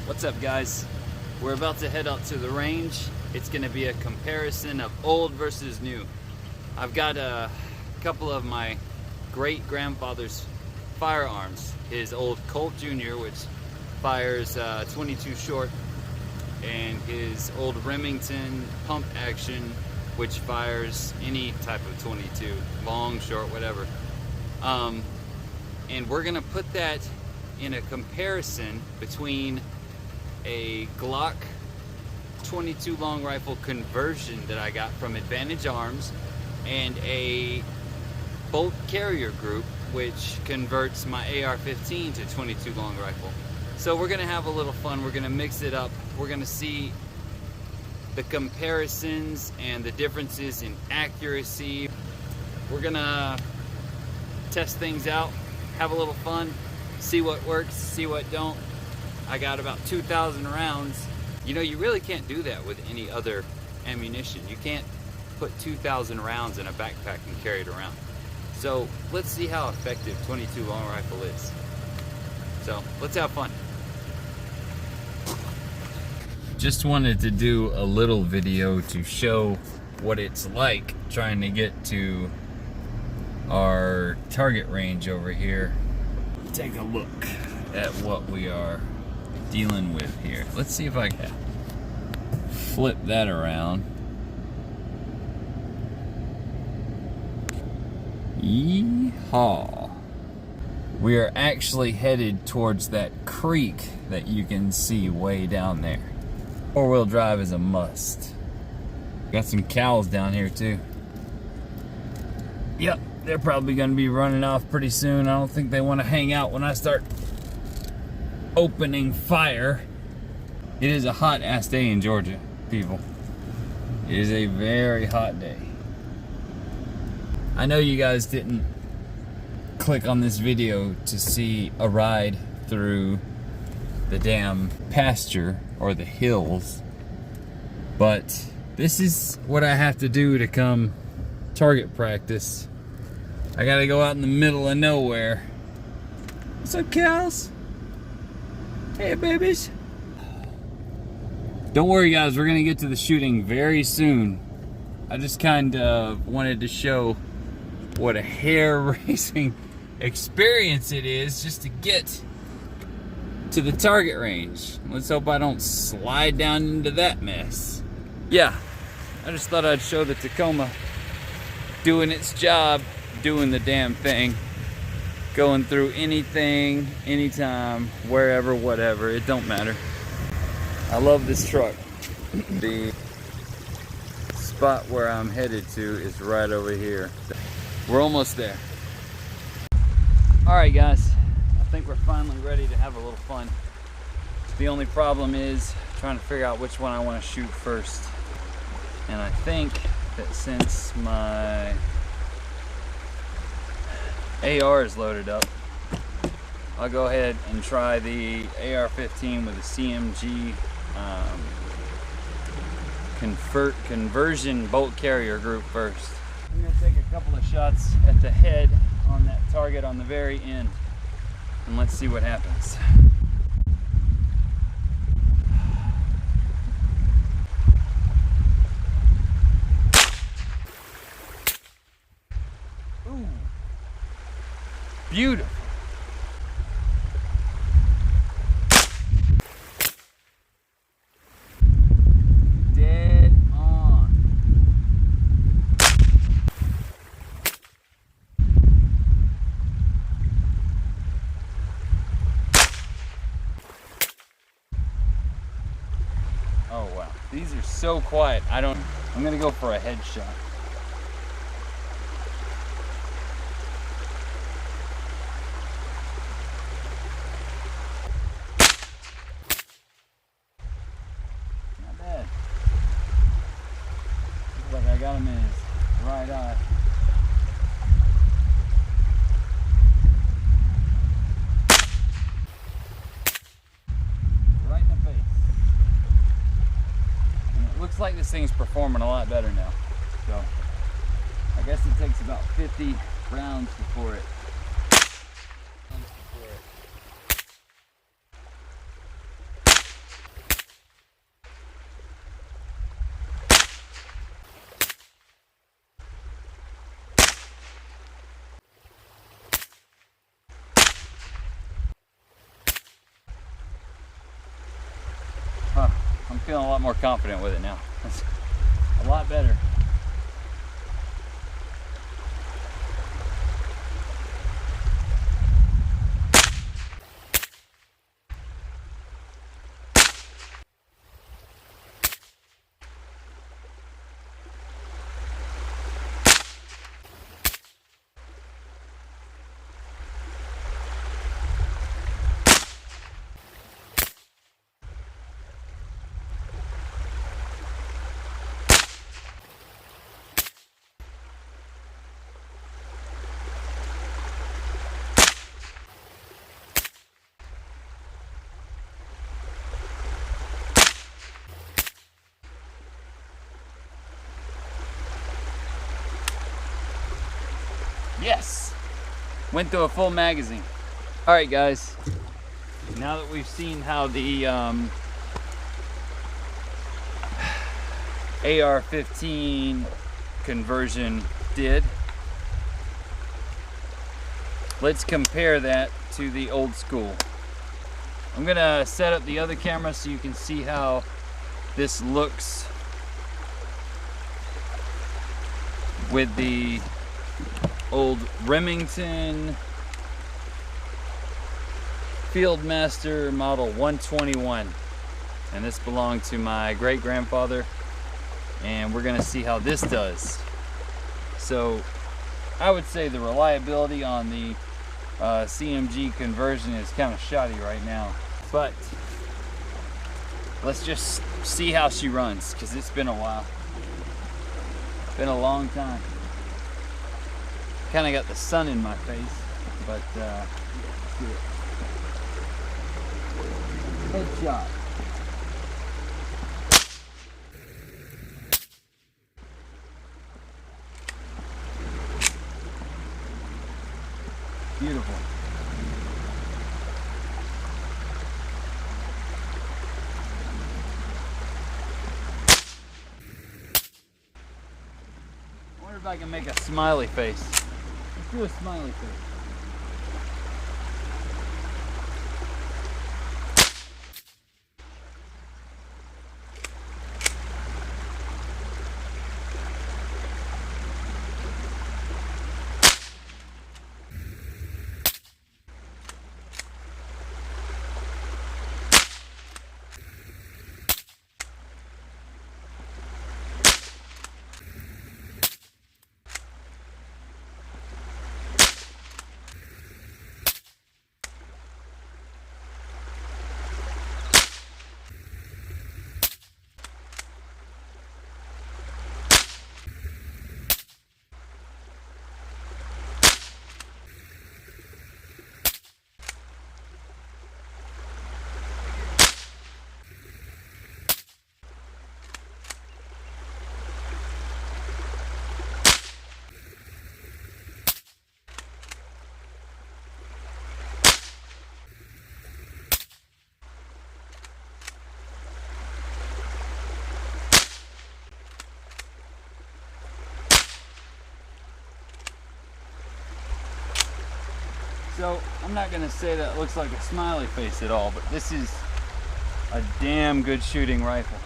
What's up, guys? We're about to head out to the range. It's gonna be a comparison of old versus new. I've got a couple of my great grandfather's firearms. His old Colt Jr., which fires 22 short, and his old Remington pump action, which fires any type of 22, long, short, whatever. And we're gonna put that in a comparison between a Glock 22 long rifle conversion that I got from Advantage Arms and a bolt carrier group which converts my AR-15 to 22 long rifle. So we're gonna have a little fun. We're gonna mix it up. We're gonna see the comparisons and the differences in accuracy. We're gonna test things out, have a little fun, see what works, see what don't. I got about 2,000 rounds. You know, you really can't do that with any other ammunition. You can't put 2,000 rounds in a backpack and carry it around. So let's see how effective 22 long rifle is. So let's have fun. Just wanted to do a little video to show what it's like trying to get to our target range over here. Take a look at what we are dealing with here. Let's see if I can flip that around. Yeehaw. We are actually headed towards that creek that you can see way down there. Four-wheel drive is a must. Got some cows down here too. Yep, they're probably gonna be running off pretty soon. I don't think they want to hang out when I start opening fire. It is a hot ass day in Georgia, people. It is a very hot day. I know you guys didn't click on this video to see a ride through the damn pasture or the hills, but this is what I have to do to come target practice. I gotta go out in the middle of nowhere. What's up, cows? Hey, babies. Don't worry, guys, we're gonna get to the shooting very soon. I just kind of wanted to show what a hair-raising experience it is just to get to the target range. Let's hope I don't slide down into that mess. Yeah, I just thought I'd show the Tacoma doing its job, doing the damn thing. Going through anything, anytime, wherever, whatever, it don't matter. I love this truck. The spot where I'm headed to is right over here. We're almost there. All right, guys, I think we're finally ready to have a little fun. The only problem is trying to figure out which one I want to shoot first. And I think that since my AR is loaded up, I'll go ahead and try the AR-15 with a CMG conversion bolt carrier group first. I'm going to take a couple of shots at the head on that target on the very end, and let's see what happens. Ooh. Beautiful. Dead on. Oh wow, these are so quiet. I'm gonna go for a headshot. I got him in his right eye. Right in the face. And it looks like this thing's performing a lot better now. So I guess it takes about 50 rounds before it feeling a lot more confident with it now. That's a lot better. Yes! Went through a full magazine. Alright guys, now that we've seen how the AR-15 conversion did, let's compare that to the old school. I'm gonna set up the other camera so you can see how this looks with the old Remington Fieldmaster model 121, and this belonged to my great-grandfather, and we're gonna see how this does. So I would say the reliability on the CMG conversion is kind of shoddy right now, but let's just see how she runs, because it's been a while. It's been a long time. Kind of got the sun in my face, but let's do it. Headshot. Beautiful. I wonder if I can make a smiley face. Let's do a smiley face. So I'm not gonna say that it looks like a smiley face at all, but this is a damn good shooting rifle.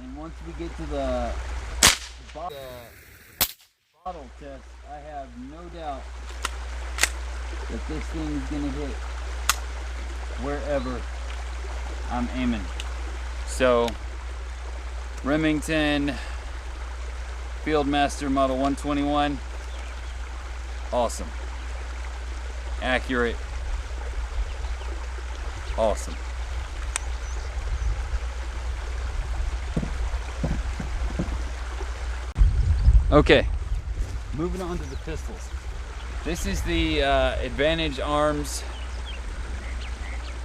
And once we get to the bottle test, I have no doubt that this thing is gonna hit wherever I'm aiming. So, Remington Fieldmaster Model 121, awesome. Accurate, awesome. Okay, moving on to the pistols. This is the Advantage Arms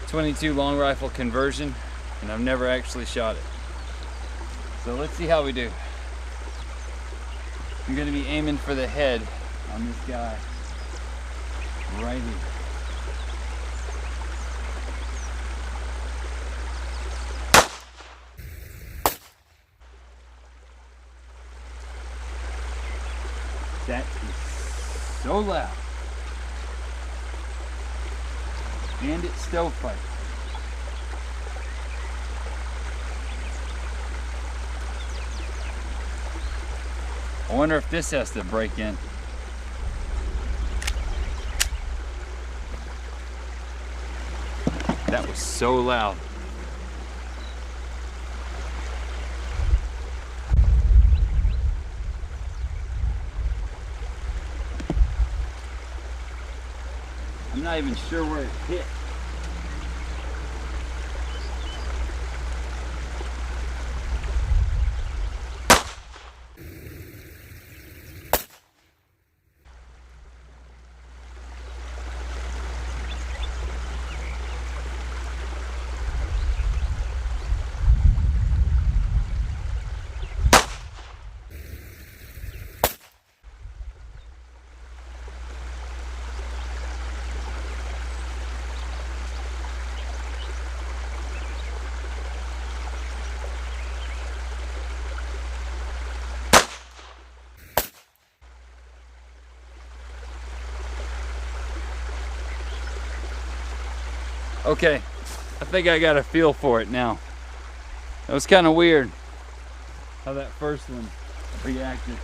22 long rifle conversion, and I've never actually shot it. So let's see how we do. I'm going to be aiming for the head on this guy right here. That is so loud. And it's stovepipe. I wonder if this has to break in. That was so loud. I'm not even sure where it hit. Okay, I think I got a feel for it now. That was kind of weird how that first one reacted.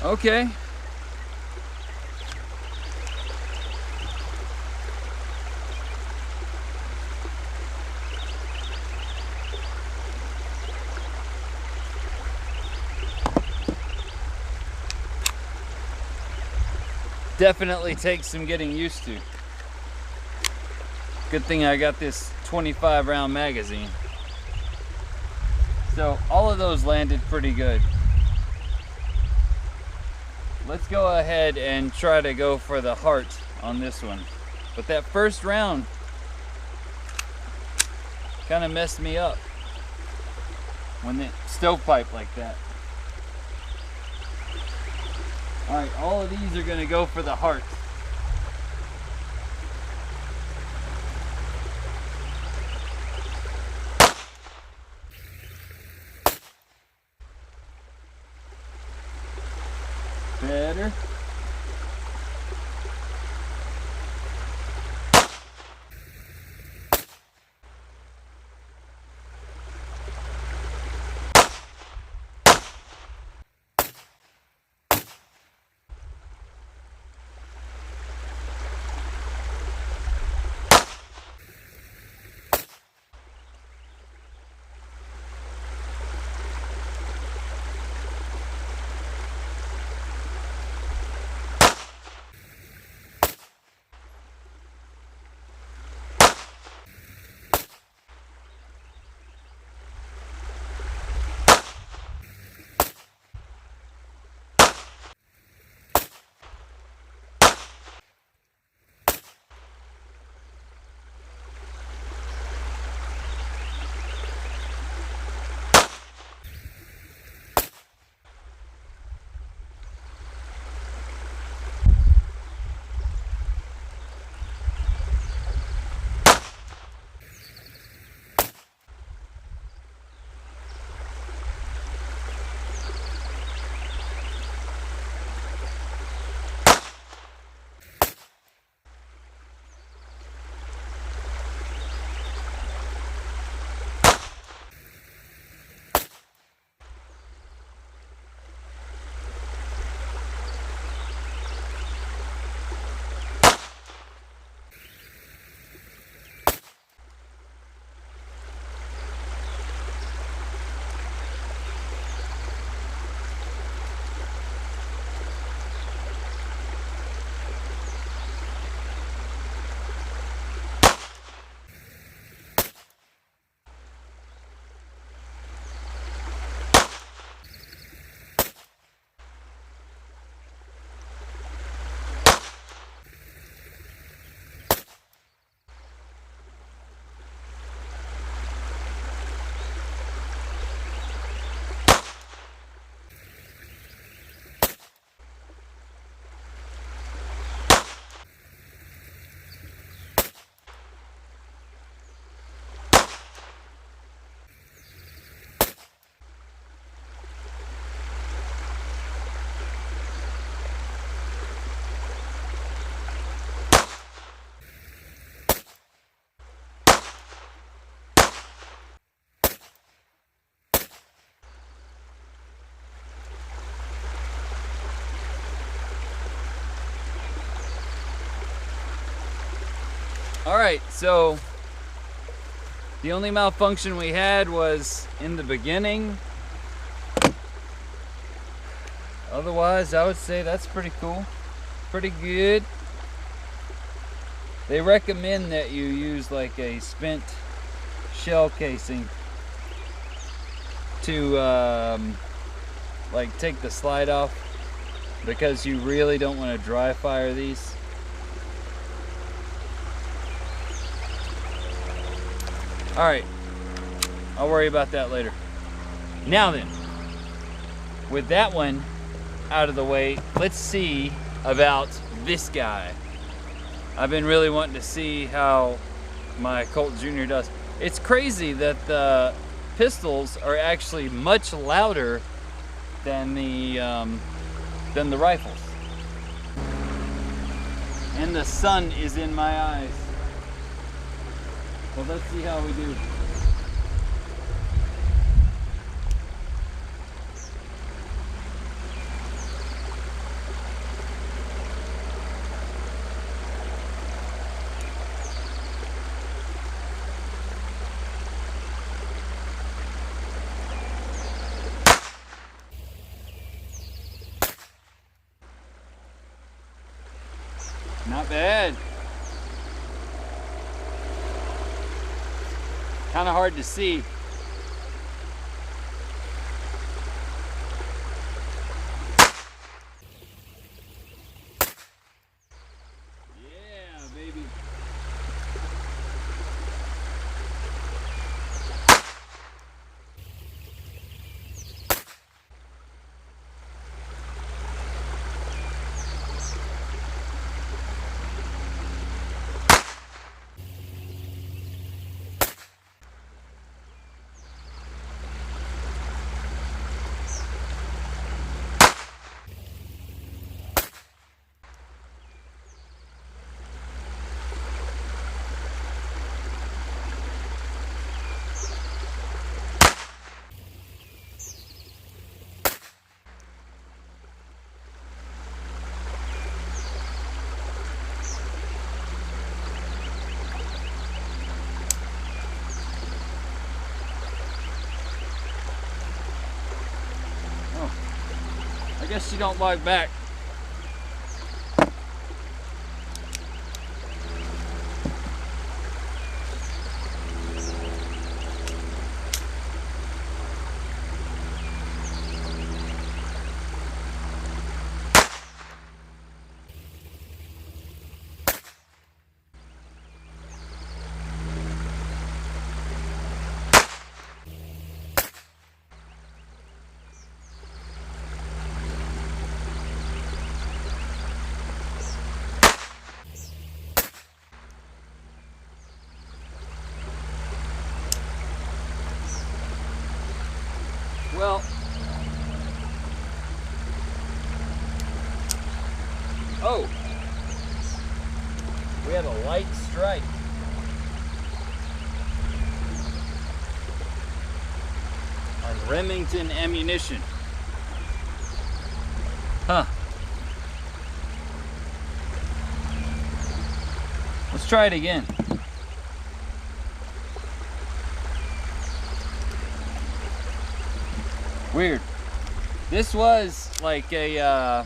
Okay. Definitely takes some getting used to. Good thing I got this 25 round magazine. So all of those landed pretty good. Let's go ahead and try to go for the heart on this one. But that first round kind of messed me up when it stovepipe like that. All right, all of these are gonna go for the heart. Better. Alright, so the only malfunction we had was in the beginning. Otherwise, I would say that's pretty cool. Pretty good. They recommend that you use like a spent shell casing to like take the slide off, because you really don't want to dry fire these. Alright, I'll worry about that later. Now then, with that one out of the way, let's see about this guy. I've been really wanting to see how my Colt Jr. does. It's crazy that the pistols are actually much louder than the rifles. And the sun is in my eyes. Well, let's see how we do. Not bad. Kind of hard to see. Yeah, baby. I guess you don't log back. Well, oh, we had a light strike. On Remington ammunition. Huh. Let's try it again. Weird. This was like a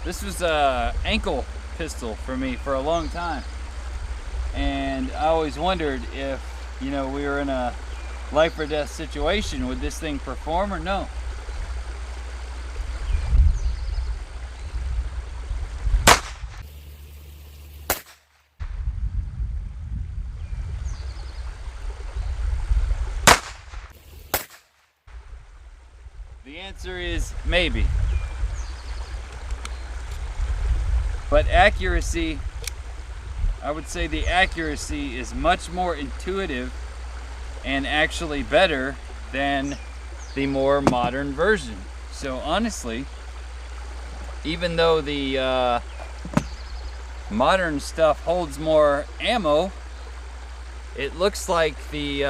this was a ankle pistol for me for a long time, and I always wondered if, you know, we were in a life or death situation, would this thing perform or no? The answer is maybe. But accuracy, I would say the accuracy is much more intuitive and actually better than the more modern version. So honestly, even though the modern stuff holds more ammo, it looks like the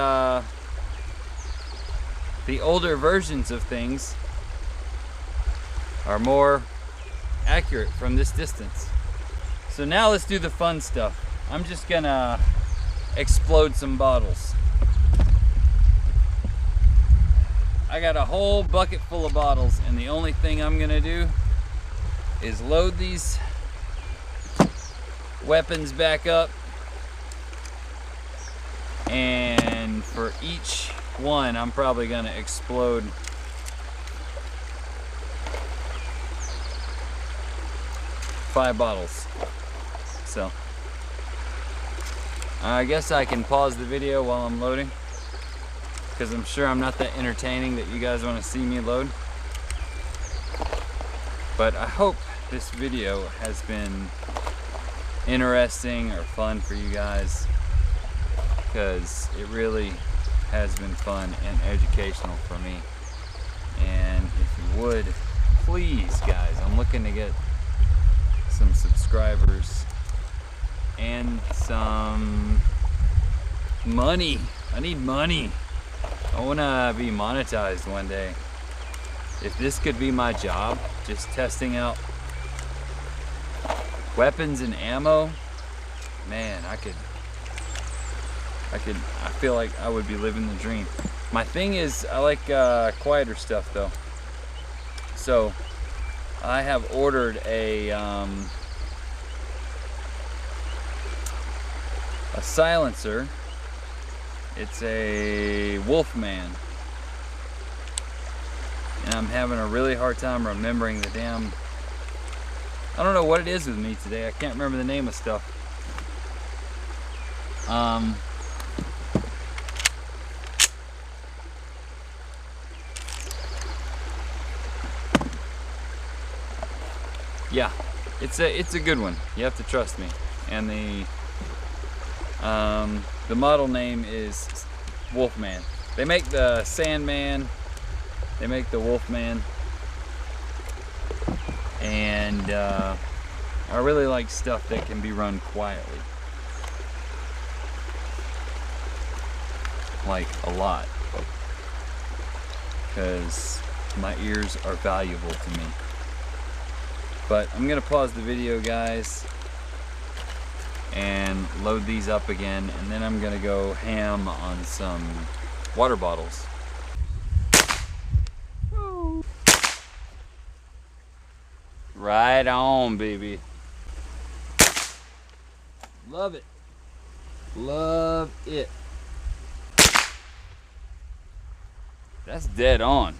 older versions of things are more accurate from this distance. So now let's do the fun stuff. I'm just gonna explode some bottles. I got a whole bucket full of bottles, and the only thing I'm gonna do is load these weapons back up, and for each one I'm probably gonna explode 5 bottles. So I guess I can pause the video while I'm loading, because I'm sure I'm not that entertaining that you guys want to see me load. But I hope this video has been interesting or fun for you guys, because it really has been fun and educational for me. And if you would, please guys, I'm looking to get some subscribers and some money. I need money. I want to be monetized one day. If this could be my job, just testing out weapons and ammo, man, I feel like I would be living the dream. My thing is, I like quieter stuff though. So I have ordered a silencer. It's a Wolfman, and I'm having a really hard time remembering the damn, I don't know what it is with me today. I can't remember the name of stuff. Yeah, it's a good one. You have to trust me. And the model name is Wolfman. They make the Sandman, they make the Wolfman, and I really like stuff that can be run quietly, like a lot, because my ears are valuable to me. But I'm gonna pause the video, guys, and load these up again, and then I'm gonna go ham on some water bottles. Right on, baby. Love it. Love it. That's dead on.